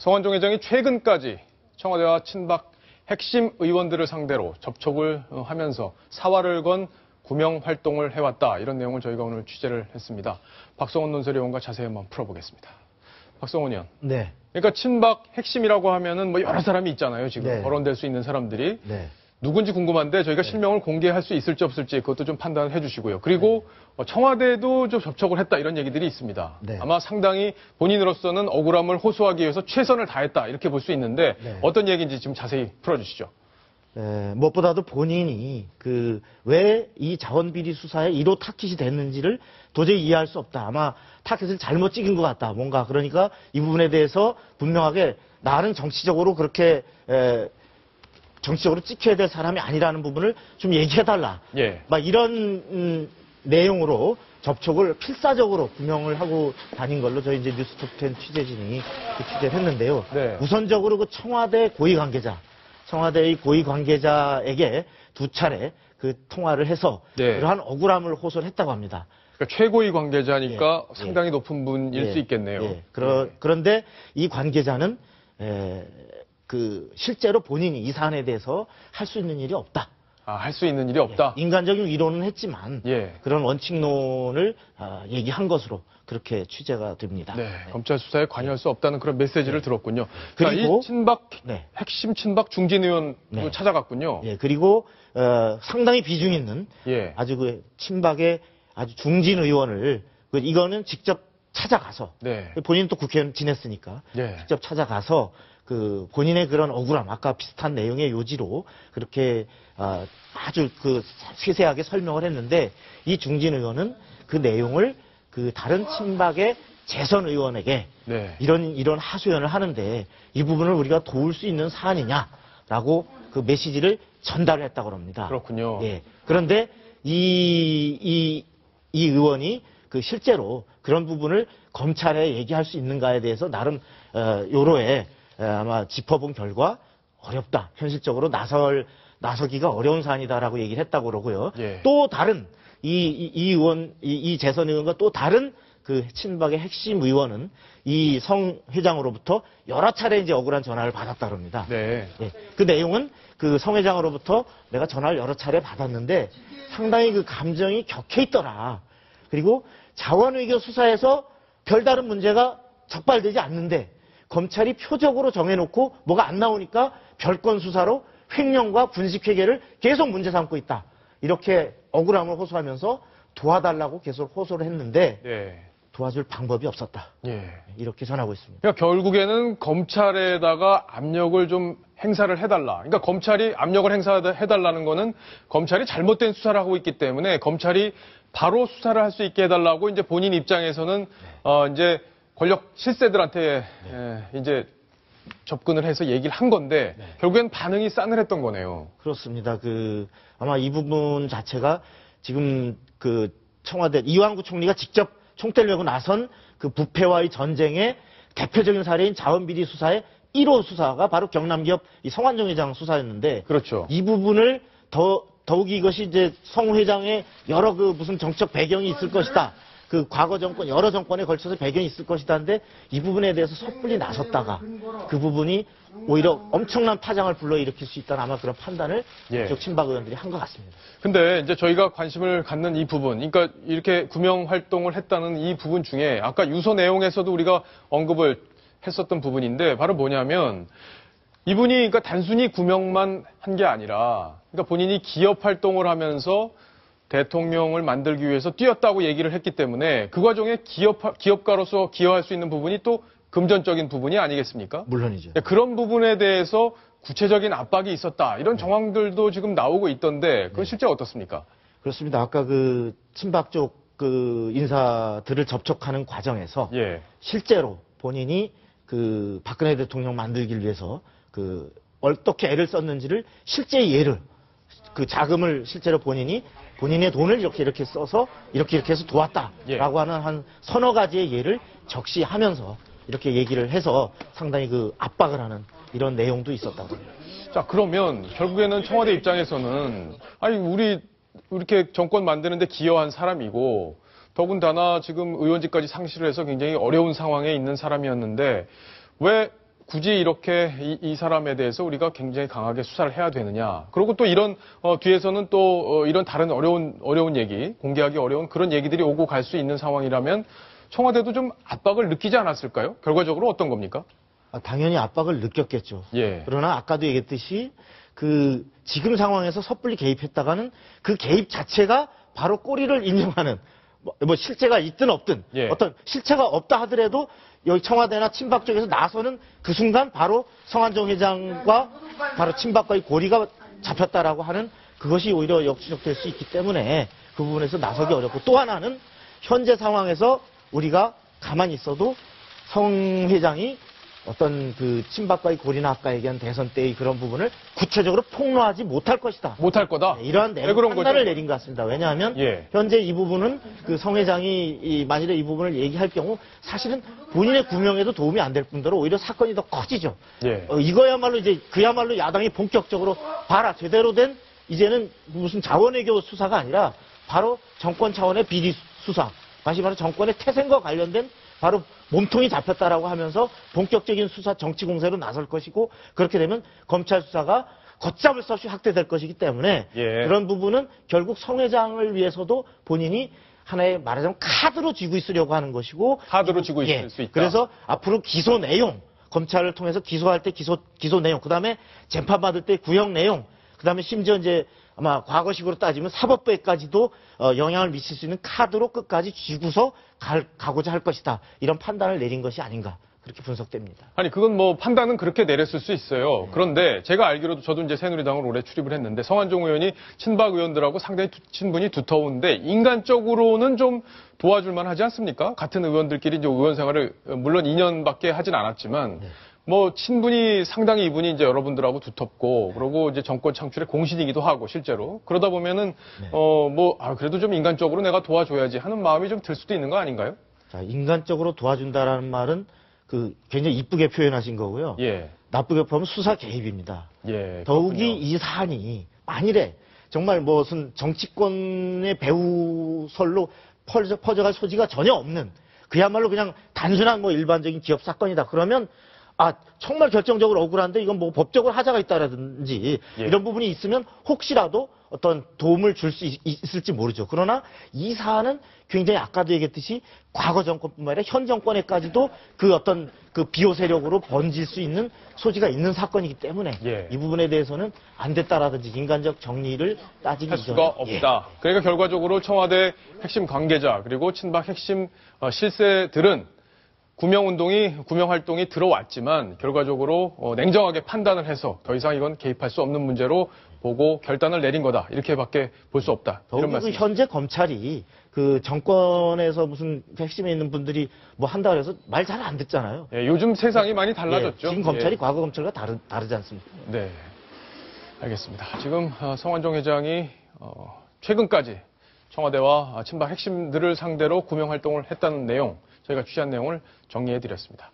성완종 회장이 최근까지 청와대와 친박 핵심 의원들을 상대로 접촉을 하면서 사활을 건 구명 활동을 해왔다. 이런 내용을 저희가 오늘 취재를 했습니다. 박성원 논설위원과 자세히 한번 풀어보겠습니다. 박성원 의원. 네. 그러니까 친박 핵심이라고 하면은 뭐 여러 사람이 있잖아요. 지금 네. 거론될 수 있는 사람들이. 네. 누군지 궁금한데 저희가 실명을 공개할 수 있을지 없을지 그것도 좀 판단을 해주시고요. 그리고 청와대도 좀 접촉을 했다 이런 얘기들이 있습니다. 네. 아마 상당히 본인으로서는 억울함을 호소하기 위해서 최선을 다했다 이렇게 볼 수 있는데 네. 어떤 얘기인지 지금 자세히 풀어주시죠. 무엇보다도 본인이 왜 이 자원비리 수사에 1호 타깃이 됐는지를 도저히 이해할 수 없다. 아마 타깃을 잘못 찍은 것 같다. 뭔가 그러니까 이 부분에 대해서 분명하게 나는 정치적으로 그렇게 정치적으로 찍혀야 될 사람이 아니라는 부분을 좀 얘기해달라. 예. 막 이런 내용으로 접촉을 필사적으로 구명을 하고 다닌 걸로 저희 이제 뉴스톱10 취재진이 취재를 했는데요. 네. 우선적으로 그 청와대 고위 관계자, 청와대의 고위 관계자에게 2차례 그 통화를 해서 네. 그러한 억울함을 호소를 했다고 합니다. 그러니까 최고위 관계자니까 예. 상당히 높은 분일 수 있겠네요. 예. 그런데 이 관계자는 실제로 본인이 이 사안에 대해서 할 수 있는 일이 없다. 할 수 있는 일이 없다. 예. 인간적인 위로는 했지만 예. 그런 원칙론을 얘기한 것으로 그렇게 취재가 됩니다. 네, 검찰 수사에 관여할 수 없다는 그런 메시지를 들었군요. 그리고 이 친박 네. 핵심 친박 중진 의원도 네. 찾아갔군요. 예, 그리고 상당히 비중 있는 예. 아주 그 친박의 아주 중진 의원을 이거는 직접 찾아가서 네. 본인 또 국회의원 지냈으니까 예. 직접 찾아가서 본인의 그런 억울함, 아까 비슷한 내용의 요지로 그렇게 아주 세세하게 설명을 했는데 이 중진 의원은 그 내용을 다른 친박의 재선 의원에게 네. 이런 하소연을 하는데 이 부분을 우리가 도울 수 있는 사안이냐라고 그 메시지를 전달했다고 합니다. 그렇군요. 예. 그런데 이 의원이 실제로 그런 부분을 검찰에 얘기할 수 있는가에 대해서 나름 요로에 아마 짚어본 결과 어렵다. 현실적으로 나서기가 어려운 사안이다라고 얘기를 했다고 그러고요. 예. 또 다른 이 재선 의원과 또 다른 친박의 핵심 의원은 이 성 회장으로부터 여러 차례 이제 억울한 전화를 받았다 그럽니다. 네. 예. 그 내용은 성 회장으로부터 내가 전화를 여러 차례 받았는데 상당히 감정이 격해 있더라. 그리고 자원외교 수사에서 별다른 문제가 적발되지 않는데 검찰이 표적으로 정해놓고 뭐가 안 나오니까 별건 수사로 횡령과 분식회계를 계속 문제 삼고 있다. 이렇게 억울함을 호소하면서 도와달라고 계속 호소를 했는데 네. 도와줄 방법이 없었다. 예. 이렇게 전하고 있습니다. 그러니까 결국에는 검찰에다가 압력을 좀 행사를 해달라. 그러니까 검찰이 압력을 행사해달라는 거는 검찰이 잘못된 수사를 하고 있기 때문에 검찰이 바로 수사를 할 수 있게 해달라고 이제 본인 입장에서는 이제 권력 실세들한테 이제 접근을 해서 얘기를 한 건데 결국엔 반응이 싸늘했던 거네요. 그렇습니다. 아마 이 부분 자체가 지금 청와대 이완구 총리가 직접 총대를 메고 나선 부패와의 전쟁의 대표적인 사례인 자원비리 수사의 1호 수사가 바로 경남기업 이 성완종 회장 수사였는데 그렇죠. 이 부분을 더욱이 이것이 이제 성 회장의 여러 무슨 정책 배경이 있을 것이다. 과거 정권, 여러 정권에 걸쳐서 배경이 있을 것이다는데 이 부분에 대해서 섣불리 나섰다가 그 부분이 오히려 엄청난 파장을 불러일으킬 수 있다는 아마 그런 판단을 이쪽 친박 의원들이 한 것 같습니다. 근데 이제 저희가 관심을 갖는 이 부분, 그러니까 이렇게 구명 활동을 했다는 이 부분 중에 아까 유서 내용에서도 우리가 언급을 했었던 부분인데 바로 뭐냐면 이분이 그러니까 단순히 구명만 한 게 아니라 그러니까 본인이 기업 활동을 하면서 대통령을 만들기 위해서 뛰었다고 얘기를 했기 때문에 그 과정에 기업가로서 기여할 수 있는 부분이 또 금전적인 부분이 아니겠습니까? 물론이죠. 그런 부분에 대해서 구체적인 압박이 있었다. 이런 정황들도 지금 나오고 있던데 그건 실제 어떻습니까? 그렇습니다. 아까 친박 쪽 인사들을 접촉하는 과정에서 실제로 본인이 박근혜 대통령 만들기 위해서 어떻게 애를 썼는지를 실제 예를 자금을 실제로 본인의 돈을 이렇게 써서 이렇게 해서 도왔다라고 하는 한 서너 가지의 예를 적시하면서 이렇게 얘기를 해서 상당히 압박을 하는 이런 내용도 있었다고 합니다. 자, 그러면 결국에는 청와대 입장에서는 아니 우리 이렇게 정권 만드는데 기여한 사람이고 더군다나 지금 의원직까지 상실을 해서 굉장히 어려운 상황에 있는 사람이었는데 왜 굳이 이렇게 이 사람에 대해서 우리가 굉장히 강하게 수사를 해야 되느냐. 그리고 또 이런 뒤에서는 또 이런 다른 어려운 얘기, 공개하기 어려운 그런 얘기들이 오고 갈 수 있는 상황이라면 청와대도 좀 압박을 느끼지 않았을까요? 결과적으로 어떤 겁니까? 당연히 압박을 느꼈겠죠. 예. 그러나 아까도 얘기했듯이 지금 상황에서 섣불리 개입했다가는 그 개입 자체가 바로 꼬리를 인정하는 뭐 실체가 있든 없든 예. 어떤 실체가 없다 하더라도 여기 청와대나 친박 쪽에서 나서는 그 순간 바로 성완종 회장과 바로 친박과의 고리가 잡혔다라고 하는 그것이 오히려 역추적될 수 있기 때문에 그 부분에서 나서기 어렵고 또 하나는 현재 상황에서 우리가 가만히 있어도 성 회장이 어떤 친박과의 고리나 아까 얘기한 대선 때의 그런 부분을 구체적으로 폭로하지 못할 것이다. 못할 거다? 네, 이러한 판단을 내린 것 같습니다. 왜냐하면 현재 이 부분은 성 회장이 만일에 이 부분을 얘기할 경우 사실은 본인의 구명에도 도움이 안 될 뿐더러 오히려 사건이 더 커지죠. 이거야말로 그야말로 야당이 본격적으로 봐라 제대로 된 이제는 무슨 자원외교 수사가 아니라 바로 정권 차원의 비리 수사, 다시 말해 정권의 태생과 관련된 바로 몸통이 잡혔다라고 하면서 본격적인 수사 정치 공세로 나설 것이고 그렇게 되면 검찰 수사가 걷잡을 수 없이 확대될 것이기 때문에 그런 부분은 결국 성 회장을 위해서도 본인이 하나의 말하자면 카드로 쥐고 있으려고 하는 것이고 카드로 쥐고 있을 수 있다. 그래서 앞으로 기소 내용 검찰을 통해서 기소할 때 기소 내용 그다음에 재판 받을 때 구형 내용 그다음에 심지어 이제 아마 과거식으로 따지면 사법부에까지도 영향을 미칠 수 있는 카드로 끝까지 쥐고서 가고자 할 것이다. 이런 판단을 내린 것이 아닌가. 그렇게 분석됩니다. 아니, 그건 뭐 판단은 그렇게 내렸을 수 있어요. 그런데 제가 알기로도 저도 이제 새누리당을 올해 출입을 했는데 성완종 의원이 친박 의원들하고 상당히 친분이 두터운데 인간적으로는 좀 도와줄 만하지 않습니까? 같은 의원들끼리 이제 의원 생활을 물론 2년밖에 하진 않았지만 뭐 친분이 상당히 이분이 이제 여러분들하고 두텁고 그리고 이제 정권 창출의 공신이기도 하고 실제로 그러다 보면은 그래도 좀 인간적으로 내가 도와줘야지 하는 마음이 좀 들 수도 있는 거 아닌가요? 자, 인간적으로 도와준다라는 말은 굉장히 이쁘게 표현하신 거고요. 나쁘게 보면 수사 개입입니다. 더욱이 그렇군요. 이 사안이 만일에 정말 무슨 정치권의 배후설로 퍼져갈 소지가 전혀 없는 그야말로 그냥 단순한 일반적인 기업 사건이다. 그러면 정말 결정적으로 억울한데 이건 뭐 법적으로 하자가 있다라든지 이런 부분이 있으면 혹시라도 어떤 도움을 줄 수 있을지 모르죠. 그러나 이 사안은 굉장히 아까도 얘기했듯이 과거 정권뿐만 아니라 현 정권에까지도 어떤 비호 세력으로 번질 수 있는 소지가 있는 사건이기 때문에 이 부분에 대해서는 안 됐다라든지 인간적 정리를 따지기 할 수가 없다. 그러니까 결과적으로 청와대 핵심 관계자 그리고 친박 핵심 실세들은 구명 활동이 들어왔지만 결과적으로 냉정하게 판단을 해서 더 이상 이건 개입할 수 없는 문제로 보고 결단을 내린 거다. 이렇게밖에 볼 수 없다. 이런 말씀. 현재 검찰이 정권에서 무슨 핵심에 있는 분들이 뭐 한다 그래서 말 잘 안 듣잖아요. 요즘 세상이 많이 달라졌죠. 지금 검찰이 과거 검찰과 다르지 않습니까? 네, 알겠습니다. 지금 성완종 회장이 최근까지 청와대와 친박 핵심들을 상대로 구명 활동을 했다는 내용, 저희가 취재한 내용을 정리해드렸습니다.